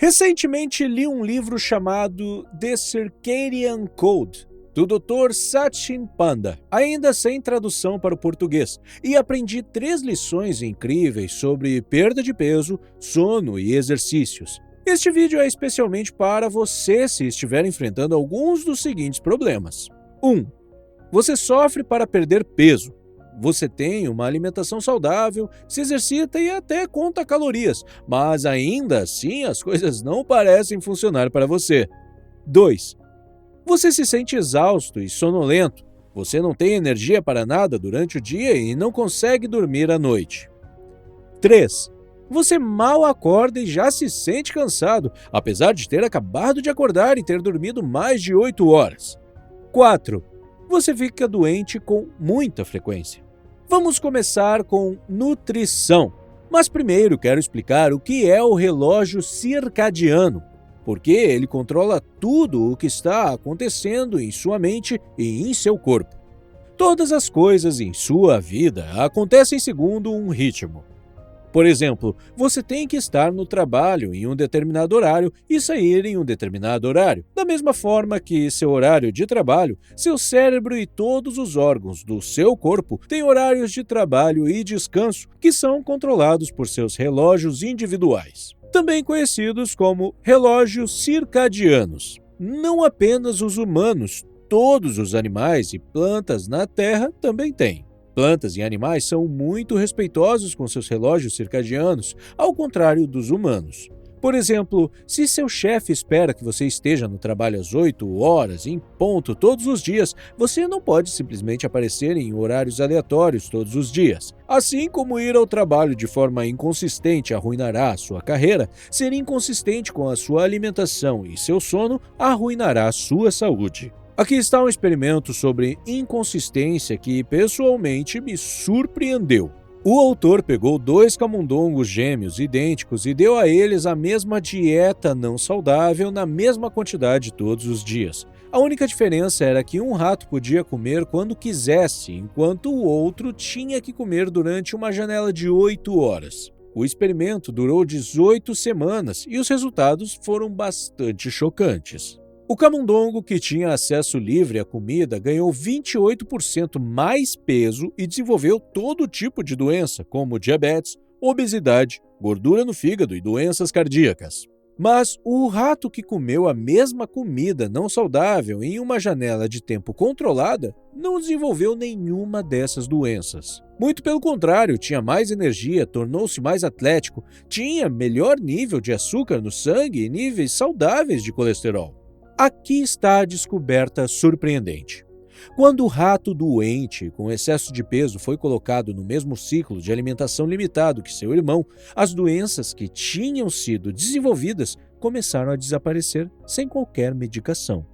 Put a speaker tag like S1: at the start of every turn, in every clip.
S1: Recentemente li um livro chamado The Circadian Code, do Dr. Sachin Panda, ainda sem tradução para o português, e aprendi 3 lições incríveis sobre perda de peso, sono e exercícios. Este vídeo é especialmente para você se estiver enfrentando alguns dos seguintes problemas. 1. Você sofre para perder peso. Você tem uma alimentação saudável, se exercita e até conta calorias, mas ainda assim as coisas não parecem funcionar para você. 2. Você se sente exausto e sonolento. Você não tem energia para nada durante o dia e não consegue dormir à noite. 3. Você mal acorda e já se sente cansado, apesar de ter acabado de acordar e ter dormido mais de 8 horas. 4. Você fica doente com muita frequência. Vamos começar com nutrição, mas primeiro quero explicar o que é o relógio circadiano, porque ele controla tudo o que está acontecendo em sua mente e em seu corpo. Todas as coisas em sua vida acontecem segundo um ritmo. Por exemplo, você tem que estar no trabalho em um determinado horário e sair em um determinado horário. Da mesma forma que seu horário de trabalho, seu cérebro e todos os órgãos do seu corpo têm horários de trabalho e descanso que são controlados por seus relógios individuais, também conhecidos como relógios circadianos. Não apenas os humanos, todos os animais e plantas na Terra também têm. Plantas e animais são muito respeitosos com seus relógios circadianos, ao contrário dos humanos. Por exemplo, se seu chefe espera que você esteja no trabalho às 8 horas em ponto todos os dias, você não pode simplesmente aparecer em horários aleatórios todos os dias. Assim como ir ao trabalho de forma inconsistente arruinará a sua carreira, ser inconsistente com a sua alimentação e seu sono arruinará a sua saúde. Aqui está um experimento sobre inconsistência que, pessoalmente, me surpreendeu. O autor pegou 2 camundongos gêmeos idênticos e deu a eles a mesma dieta não saudável na mesma quantidade todos os dias. A única diferença era que um rato podia comer quando quisesse, enquanto o outro tinha que comer durante uma janela de 8 horas. O experimento durou 18 semanas e os resultados foram bastante chocantes. O camundongo, que tinha acesso livre à comida, ganhou 28% mais peso e desenvolveu todo tipo de doença, como diabetes, obesidade, gordura no fígado e doenças cardíacas. Mas o rato que comeu a mesma comida não saudável em uma janela de tempo controlada não desenvolveu nenhuma dessas doenças. Muito pelo contrário, tinha mais energia, tornou-se mais atlético, tinha melhor nível de açúcar no sangue e níveis saudáveis de colesterol. Aqui está a descoberta surpreendente. Quando o rato doente com excesso de peso foi colocado no mesmo ciclo de alimentação limitado que seu irmão, as doenças que tinham sido desenvolvidas começaram a desaparecer sem qualquer medicação.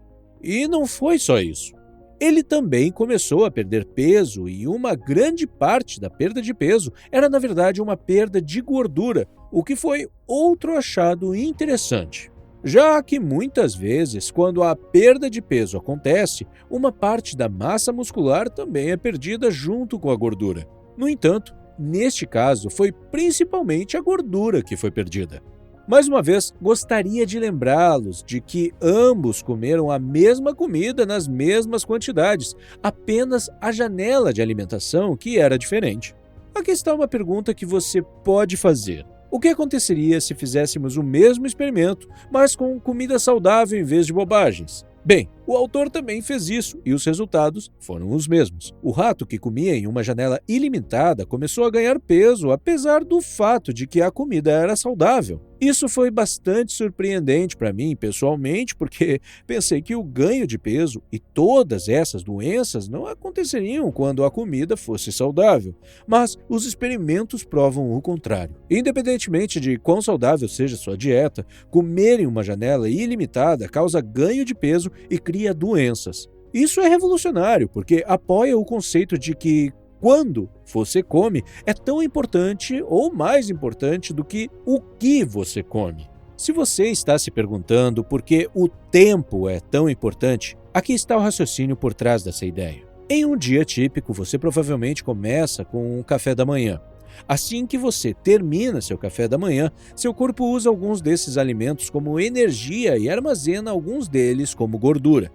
S1: E não foi só isso. Ele também começou a perder peso e uma grande parte da perda de peso era, na verdade, uma perda de gordura, o que foi outro achado interessante. Já que muitas vezes, quando a perda de peso acontece, uma parte da massa muscular também é perdida junto com a gordura. No entanto, neste caso, foi principalmente a gordura que foi perdida. Mais uma vez, gostaria de lembrá-los de que ambos comeram a mesma comida nas mesmas quantidades, apenas a janela de alimentação que era diferente. Aqui está uma pergunta que você pode fazer. O que aconteceria se fizéssemos o mesmo experimento, mas com comida saudável em vez de bobagens? Bem, o autor também fez isso e os resultados foram os mesmos. O rato que comia em uma janela ilimitada começou a ganhar peso, apesar do fato de que a comida era saudável. Isso foi bastante surpreendente para mim, pessoalmente, porque pensei que o ganho de peso e todas essas doenças não aconteceriam quando a comida fosse saudável. Mas os experimentos provam o contrário. Independentemente de quão saudável seja sua dieta, comer em uma janela ilimitada causa ganho de peso e cria doenças. Isso é revolucionário, porque apoia o conceito de que quando você come é tão importante ou mais importante do que o que você come. Se você está se perguntando por que o tempo é tão importante, aqui está o raciocínio por trás dessa ideia. Em um dia típico, você provavelmente começa com um café da manhã. Assim que você termina seu café da manhã, seu corpo usa alguns desses alimentos como energia e armazena alguns deles como gordura.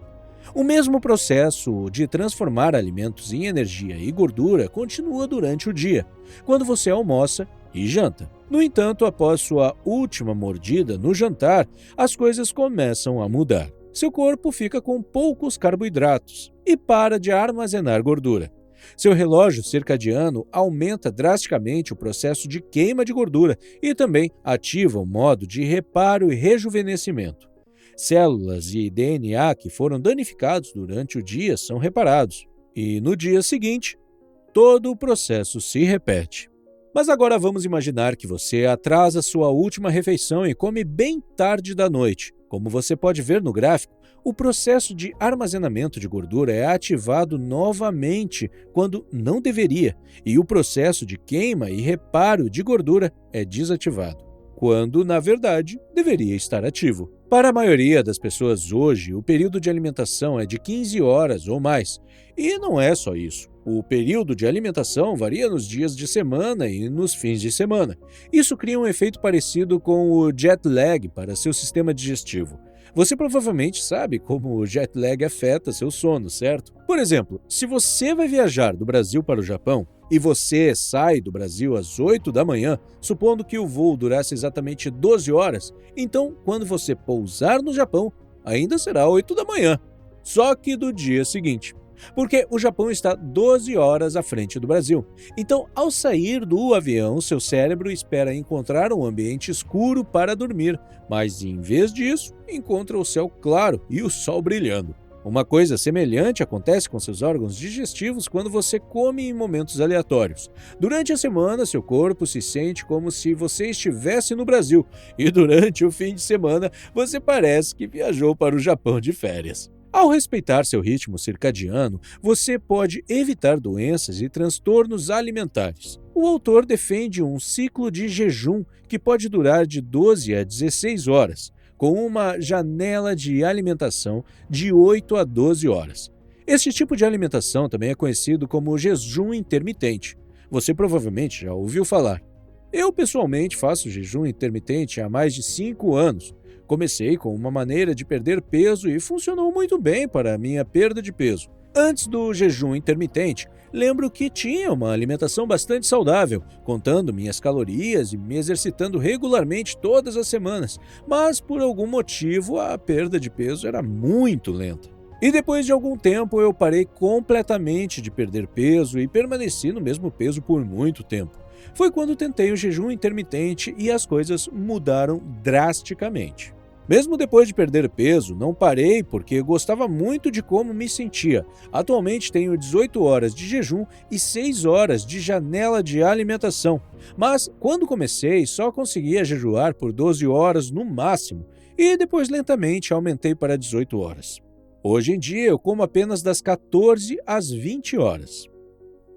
S1: O mesmo processo de transformar alimentos em energia e gordura continua durante o dia, quando você almoça e janta. No entanto, após sua última mordida no jantar, as coisas começam a mudar. Seu corpo fica com poucos carboidratos e para de armazenar gordura. Seu relógio circadiano aumenta drasticamente o processo de queima de gordura e também ativa o modo de reparo e rejuvenescimento. Células e DNA que foram danificados durante o dia são reparados, e no dia seguinte, todo o processo se repete. Mas agora vamos imaginar que você atrasa sua última refeição e come bem tarde da noite. Como você pode ver no gráfico, o processo de armazenamento de gordura é ativado novamente quando não deveria, e o processo de queima e reparo de gordura é desativado, quando, na verdade, deveria estar ativo. Para a maioria das pessoas hoje, o período de alimentação é de 15 horas ou mais. E não é só isso. O período de alimentação varia nos dias de semana e nos fins de semana. Isso cria um efeito parecido com o jet lag para seu sistema digestivo. Você provavelmente sabe como o jet lag afeta seu sono, certo? Por exemplo, se você vai viajar do Brasil para o Japão e você sai do Brasil às 8 da manhã, supondo que o voo durasse exatamente 12 horas, então quando você pousar no Japão, ainda será 8 da manhã, só que do dia seguinte. Porque o Japão está 12 horas à frente do Brasil. Então, ao sair do avião, seu cérebro espera encontrar um ambiente escuro para dormir, mas em vez disso, encontra o céu claro e o sol brilhando. Uma coisa semelhante acontece com seus órgãos digestivos quando você come em momentos aleatórios. Durante a semana, seu corpo se sente como se você estivesse no Brasil, e durante o fim de semana, você parece que viajou para o Japão de férias. Ao respeitar seu ritmo circadiano, você pode evitar doenças e transtornos alimentares. O autor defende um ciclo de jejum que pode durar de 12 a 16 horas, com uma janela de alimentação de 8 a 12 horas. Este tipo de alimentação também é conhecido como jejum intermitente. Você provavelmente já ouviu falar. Eu, pessoalmente, faço jejum intermitente há mais de 5 anos. Comecei com uma maneira de perder peso e funcionou muito bem para a minha perda de peso. Antes do jejum intermitente, lembro que tinha uma alimentação bastante saudável, contando minhas calorias e me exercitando regularmente todas as semanas, mas por algum motivo a perda de peso era muito lenta. E depois de algum tempo eu parei completamente de perder peso e permaneci no mesmo peso por muito tempo. Foi quando tentei o jejum intermitente e as coisas mudaram drasticamente. Mesmo depois de perder peso, não parei porque gostava muito de como me sentia. Atualmente tenho 18 horas de jejum e 6 horas de janela de alimentação. Mas quando comecei, só conseguia jejuar por 12 horas no máximo e depois lentamente aumentei para 18 horas. Hoje em dia eu como apenas das 14 às 20 horas.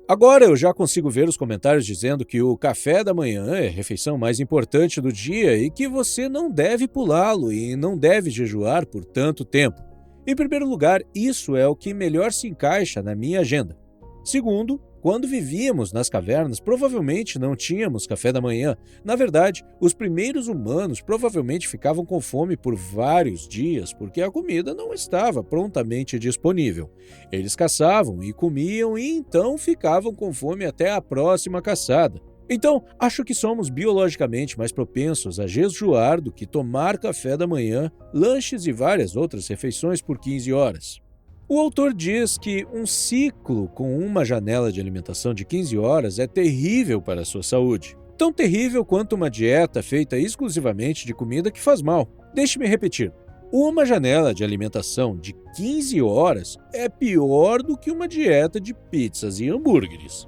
S1: Agora eu já consigo ver os comentários dizendo que o café da manhã é a refeição mais importante do dia e que você não deve pulá-lo e não deve jejuar por tanto tempo. Em primeiro lugar, isso é o que melhor se encaixa na minha agenda. Segundo, quando vivíamos nas cavernas, provavelmente não tínhamos café da manhã. Na verdade, os primeiros humanos provavelmente ficavam com fome por vários dias porque a comida não estava prontamente disponível. Eles caçavam e comiam e então ficavam com fome até a próxima caçada. Então, acho que somos biologicamente mais propensos a jejuar do que tomar café da manhã, lanches e várias outras refeições por 15 horas. O autor diz que um ciclo com uma janela de alimentação de 15 horas é terrível para a sua saúde. Tão terrível quanto uma dieta feita exclusivamente de comida que faz mal. Deixe-me repetir. Uma janela de alimentação de 15 horas é pior do que uma dieta de pizzas e hambúrgueres.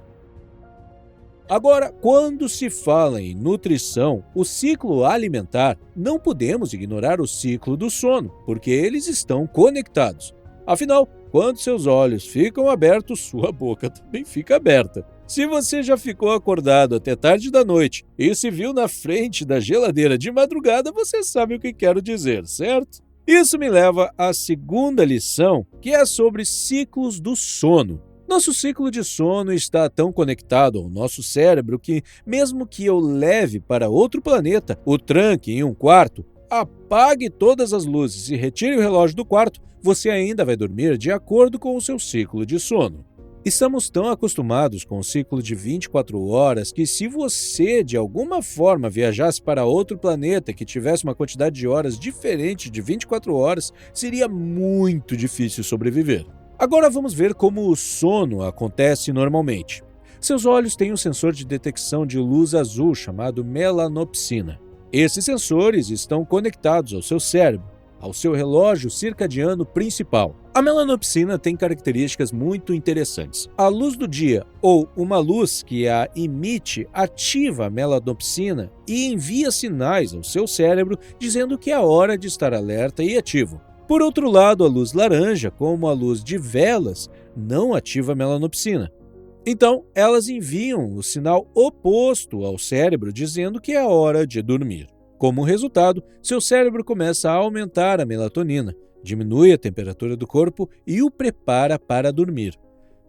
S1: Agora, quando se fala em nutrição, o ciclo alimentar, não podemos ignorar o ciclo do sono, porque eles estão conectados. Afinal, quando seus olhos ficam abertos, sua boca também fica aberta. Se você já ficou acordado até tarde da noite e se viu na frente da geladeira de madrugada, você sabe o que quero dizer, certo? Isso me leva à segunda lição, que é sobre ciclos do sono. Nosso ciclo de sono está tão conectado ao nosso cérebro que, mesmo que eu leve para outro planeta, o tranque em um quarto, apague todas as luzes e retire o relógio do quarto, você ainda vai dormir de acordo com o seu ciclo de sono. Estamos tão acostumados com o ciclo de 24 horas que, se você de alguma forma viajasse para outro planeta que tivesse uma quantidade de horas diferente de 24 horas, seria muito difícil sobreviver. Agora vamos ver como o sono acontece normalmente. Seus olhos têm um sensor de detecção de luz azul chamado melanopsina. Esses sensores estão conectados ao seu cérebro, ao seu relógio circadiano principal. A melanopsina tem características muito interessantes. A luz do dia, ou uma luz que a emite, ativa a melanopsina e envia sinais ao seu cérebro dizendo que é hora de estar alerta e ativo. Por outro lado, a luz laranja, como a luz de velas, não ativa a melanopsina. Então, elas enviam o sinal oposto ao cérebro dizendo que é hora de dormir. Como resultado, seu cérebro começa a aumentar a melatonina, diminui a temperatura do corpo e o prepara para dormir.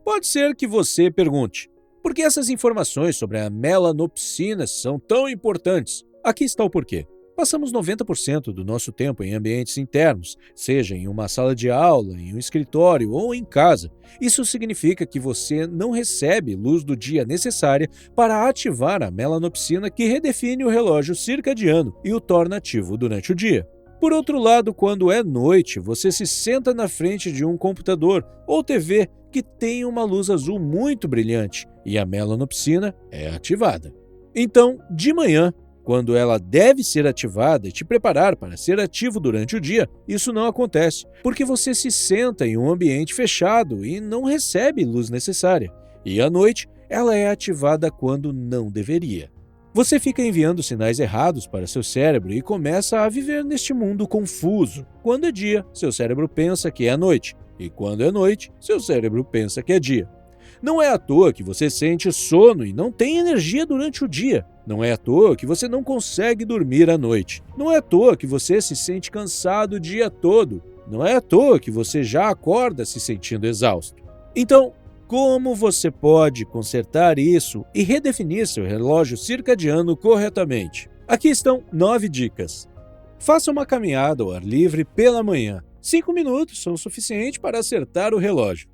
S1: Pode ser que você pergunte: por que essas informações sobre a melanopsina são tão importantes? Aqui está o porquê. Passamos 90% do nosso tempo em ambientes internos, seja em uma sala de aula, em um escritório ou em casa. Isso significa que você não recebe luz do dia necessária para ativar a melanopsina, que redefine o relógio circadiano e o torna ativo durante o dia. Por outro lado, quando é noite, você se senta na frente de um computador ou TV que tem uma luz azul muito brilhante e a melanopsina é ativada. Então, de manhã, quando ela deve ser ativada e te preparar para ser ativo durante o dia, isso não acontece, porque você se senta em um ambiente fechado e não recebe luz necessária. E à noite, ela é ativada quando não deveria. Você fica enviando sinais errados para seu cérebro e começa a viver neste mundo confuso. Quando é dia, seu cérebro pensa que é noite, e quando é noite, seu cérebro pensa que é dia. Não é à toa que você sente sono e não tem energia durante o dia. Não é à toa que você não consegue dormir à noite. Não é à toa que você se sente cansado o dia todo. Não é à toa que você já acorda se sentindo exausto. Então, como você pode consertar isso e redefinir seu relógio circadiano corretamente? Aqui estão 9 dicas. Faça uma caminhada ao ar livre pela manhã. 5 minutos são suficientes para acertar o relógio.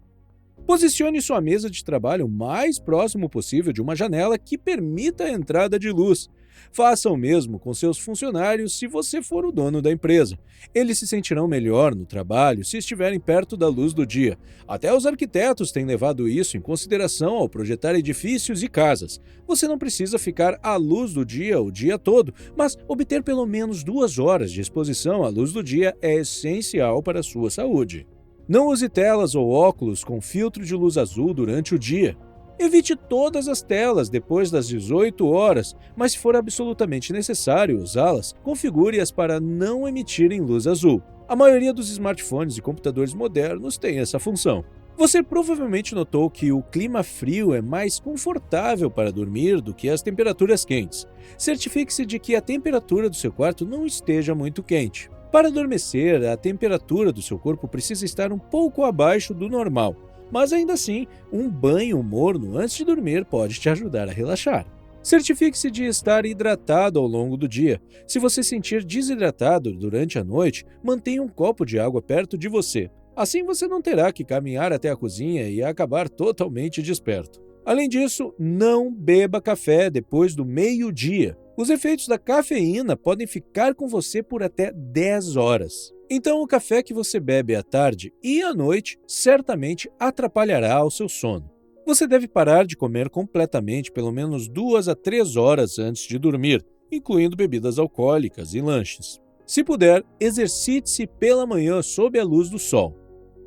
S1: Posicione sua mesa de trabalho o mais próximo possível de uma janela que permita a entrada de luz. Faça o mesmo com seus funcionários se você for o dono da empresa. Eles se sentirão melhor no trabalho se estiverem perto da luz do dia. Até os arquitetos têm levado isso em consideração ao projetar edifícios e casas. Você não precisa ficar à luz do dia o dia todo, mas obter pelo menos 2 horas de exposição à luz do dia é essencial para a sua saúde. Não use telas ou óculos com filtro de luz azul durante o dia. Evite todas as telas depois das 18 horas, mas se for absolutamente necessário usá-las, configure-as para não emitirem luz azul. A maioria dos smartphones e computadores modernos tem essa função. Você provavelmente notou que o clima frio é mais confortável para dormir do que as temperaturas quentes. Certifique-se de que a temperatura do seu quarto não esteja muito quente. Para adormecer, a temperatura do seu corpo precisa estar um pouco abaixo do normal, mas ainda assim, um banho morno antes de dormir pode te ajudar a relaxar. Certifique-se de estar hidratado ao longo do dia. Se você sentir desidratado durante a noite, mantenha um copo de água perto de você. Assim você não terá que caminhar até a cozinha e acabar totalmente desperto. Além disso, não beba café depois do meio-dia. Os efeitos da cafeína podem ficar com você por até 10 horas. Então, o café que você bebe à tarde e à noite certamente atrapalhará o seu sono. Você deve parar de comer completamente pelo menos 2 a 3 horas antes de dormir, incluindo bebidas alcoólicas e lanches. Se puder, exercite-se pela manhã sob a luz do sol.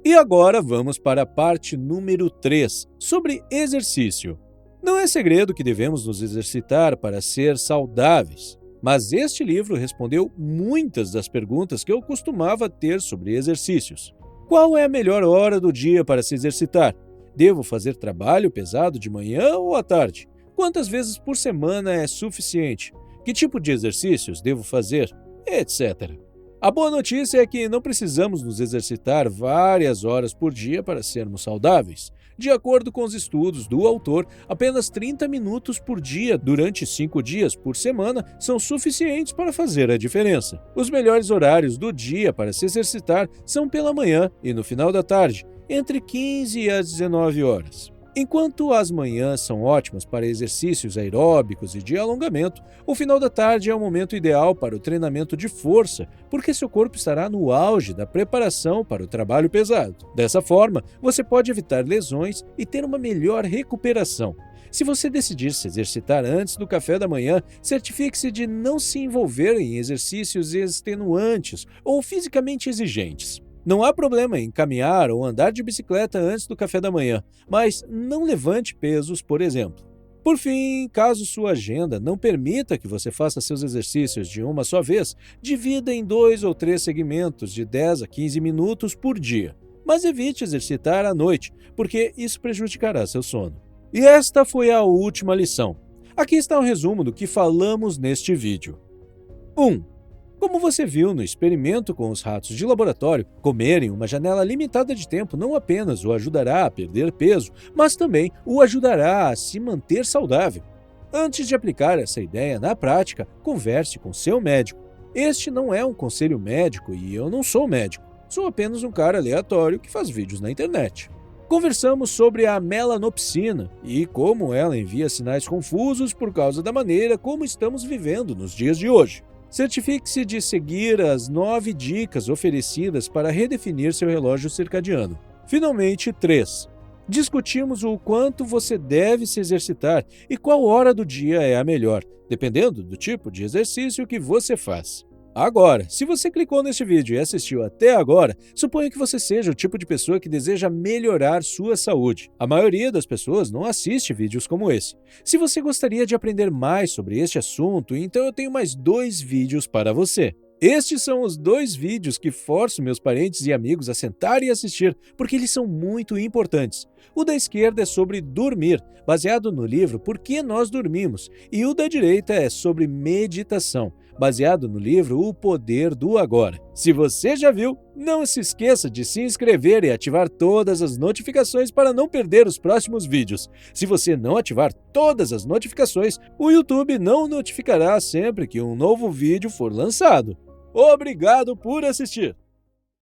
S1: E agora vamos para a parte número 3, sobre exercício. Não é segredo que devemos nos exercitar para ser saudáveis, mas este livro respondeu muitas das perguntas que eu costumava ter sobre exercícios. Qual é a melhor hora do dia para se exercitar? Devo fazer trabalho pesado de manhã ou à tarde? Quantas vezes por semana é suficiente? Que tipo de exercícios devo fazer? Etc. A boa notícia é que não precisamos nos exercitar várias horas por dia para sermos saudáveis. De acordo com os estudos do autor, apenas 30 minutos por dia durante 5 dias por semana são suficientes para fazer a diferença. Os melhores horários do dia para se exercitar são pela manhã e no final da tarde, entre 15 às 19 horas. Enquanto as manhãs são ótimas para exercícios aeróbicos e de alongamento, o final da tarde é o momento ideal para o treinamento de força, porque seu corpo estará no auge da preparação para o trabalho pesado. Dessa forma, você pode evitar lesões e ter uma melhor recuperação. Se você decidir se exercitar antes do café da manhã, certifique-se de não se envolver em exercícios extenuantes ou fisicamente exigentes. Não há problema em caminhar ou andar de bicicleta antes do café da manhã, mas não levante pesos, por exemplo. Por fim, caso sua agenda não permita que você faça seus exercícios de uma só vez, divida em 2 ou 3 segmentos de 10 a 15 minutos por dia. Mas evite exercitar à noite, porque isso prejudicará seu sono. E esta foi a última lição. Aqui está um resumo do que falamos neste vídeo. 1. Como você viu no experimento com os ratos de laboratório, comer em uma janela limitada de tempo não apenas o ajudará a perder peso, mas também o ajudará a se manter saudável. Antes de aplicar essa ideia na prática, converse com seu médico. Este não é um conselho médico e eu não sou médico. Sou apenas um cara aleatório que faz vídeos na internet. Conversamos sobre a melanopsina e como ela envia sinais confusos por causa da maneira como estamos vivendo nos dias de hoje. Certifique-se de seguir as 9 dicas oferecidas para redefinir seu relógio circadiano. Finalmente, 3. Discutimos o quanto você deve se exercitar e qual hora do dia é a melhor, dependendo do tipo de exercício que você faz. Agora, se você clicou neste vídeo e assistiu até agora, suponho que você seja o tipo de pessoa que deseja melhorar sua saúde. A maioria das pessoas não assiste vídeos como esse. Se você gostaria de aprender mais sobre este assunto, então eu tenho mais 2 vídeos para você. Estes são os 2 vídeos que forço meus parentes e amigos a sentar e assistir, porque eles são muito importantes. O da esquerda é sobre dormir, baseado no livro Por que Nós Dormimos, e o da direita é sobre meditação, baseado no livro O Poder do Agora. Se você já viu, não se esqueça de se inscrever e ativar todas as notificações para não perder os próximos vídeos. Se você não ativar todas as notificações, o YouTube não notificará sempre que um novo vídeo for lançado. Obrigado por assistir!